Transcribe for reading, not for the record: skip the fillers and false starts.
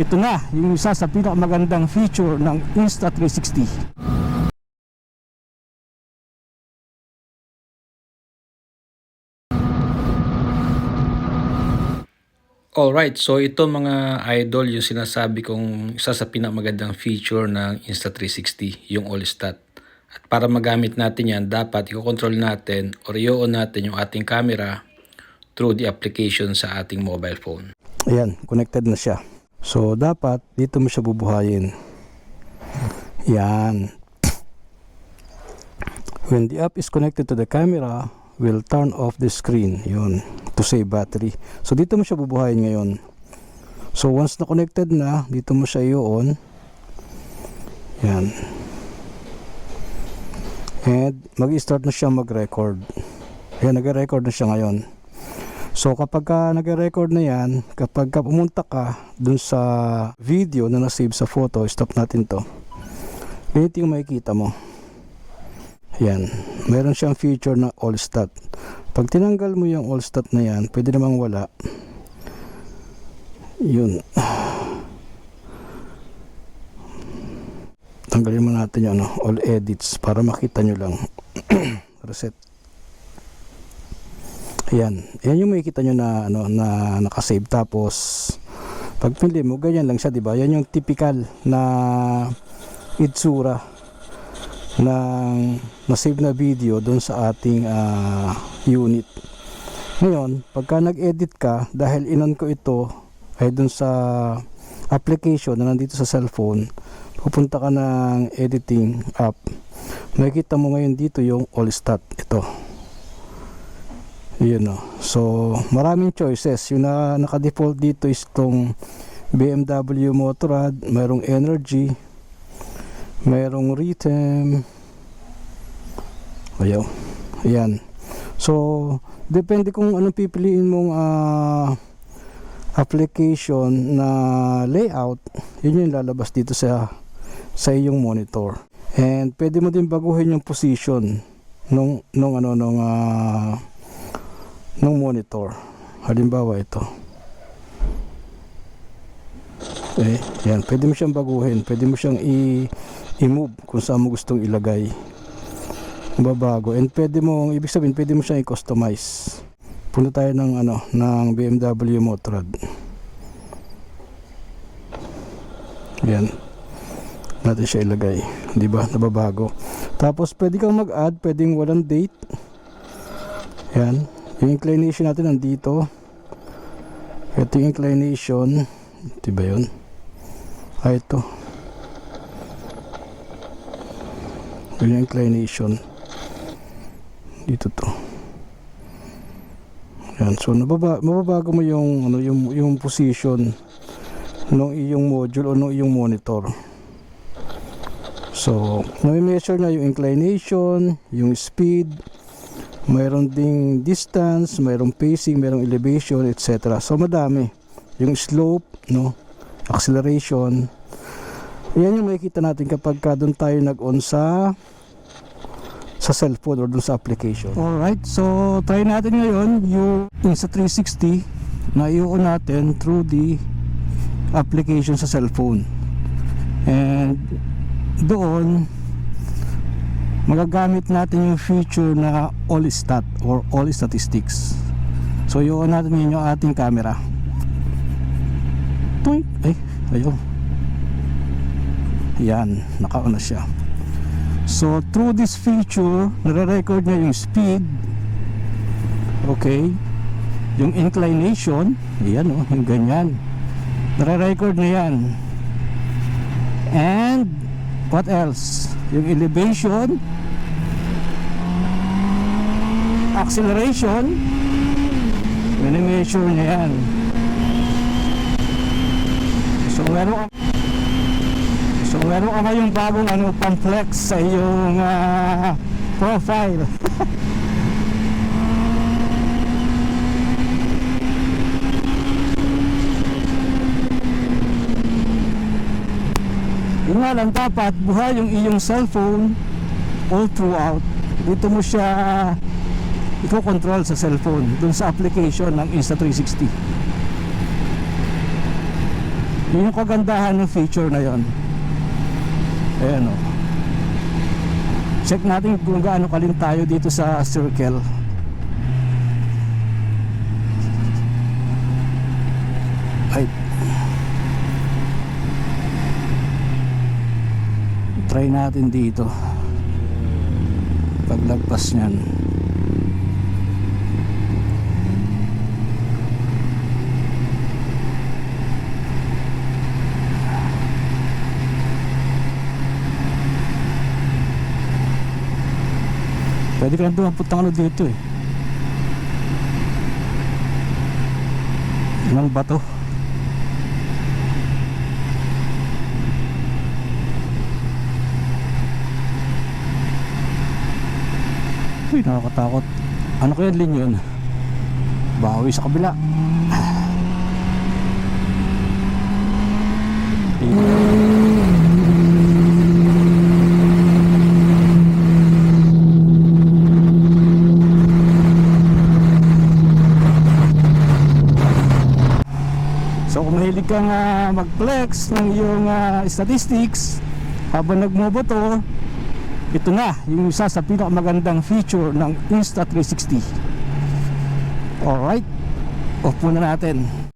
ito na yung isa sa pinakamagandang feature ng Insta360. Alright, so ito mga idol yung sinasabi kong isa sa pinakamagandang feature ng Insta360, yung All-Stat. At para magamit natin yan, dapat i-control natin or i-on natin yung ating camera through the application sa ating mobile phone. Ayan, connected na siya. So dapat dito mo siya bubuhayin. Yan. When the app is connected to the camera, will turn off the screen. Yun, to save battery. So dito mo siya bubuhayin ngayon. So once na connected na, dito mo siya i-on. Yan. And mag-start na siya mag-record. Ayan, nag-record na siya ngayon. So kapag nag-record na yan, kapag pumunta ka dun sa video na na-save sa photo, stop natin to. Ganito yung makikita mo. Yan, meron siyang feature na All-Stat. Pag tinanggal mo yung All-Stat na yan, pwede namang wala. Yun. Tanggalin mo natin yung all edits para makita nyo lang. Reset. Ayan, yan yung makikita nyo na, na nakasave. Tapos pag pinili mo, ganyan lang siya, diba? Yan yung typical na itsura ng na-save na video doon sa ating unit. Ngayon, pagka nag-edit ka, dahil inon ko ito ay doon sa application na nandito sa cellphone, pupunta ka ng editing app, makikita mo ngayon dito yung All-Stat. Ito. Yun o. So, maraming choices. Yung naka-default dito is itong BMW Motorrad, mayroong Energy, mayroong Rhythm. Ayaw. Ayan. So, depende kung anong pipiliin mong application na layout, yun yung lalabas dito sa iyong monitor. And pwede mo din baguhin yung position nung monitor. Halimbawa ito. Okay, yan, pwede mo siyang baguhin, pwede mo siyang i-move kung saan mo gustong ilagay, babago. And pwede mo, ibig sabihin, pwede mo siyang i-customize. Punta tayo ng ng BMW Motorrad. Yan, natin siya ilagay, di ba? Nababago. Tapos pwede kang mag-add, pwedeng walang date. Yan, yung inclination natin nandito. Ito yung inclination, di ba yun? Ito yung inclination dito to. Yan, so mababago mo yung yung position ng iyong module o ng iyong monitor. So na-measure na yung inclination, yung speed, mayroon ding distance, mayroong pacing, mayroong elevation, etc. So madami. Yung slope, acceleration. Yan yung makikita natin kapag doon tayo nag-on sa cellphone or doon sa application. Alright, so try natin ngayon yung Insta360 na i-on natin through the application sa cellphone. And doon magagamit natin yung feature na All-Stat or All Statistics. So i-on natin yung ating camera. Ay, ayaw. Yan, naka-on na siya. So through this feature, nare-record niya yung speed, okay, yung inclination, yan yung ganyan, nare-record na yan. And what else? Yung elevation, acceleration, mini-measure niya yan. So meron ka ngayong bagong pang-flex sa iyong profile. Yun nga lang, dapat buhay yung iyong cellphone all throughout. Dito mo siya i-control sa cellphone, dun sa application ng Insta360. Yun yung kagandahan ng feature na yon. Ayan o. Check natin kung gaano kalin tayo dito sa circle. Ay, try natin dito paglagpas nyan. Pwede ka lang dumapuntang ano dito eh. Ng bato. Uy, nakakatakot. Ano kaya lin yun? Bawi sa kabila. So kung mahilig kang mag-flex ng iyong statistics habang nagmomotor, ito na yung isa sa pinakamagandang feature ng Insta360. Alright, off muna natin.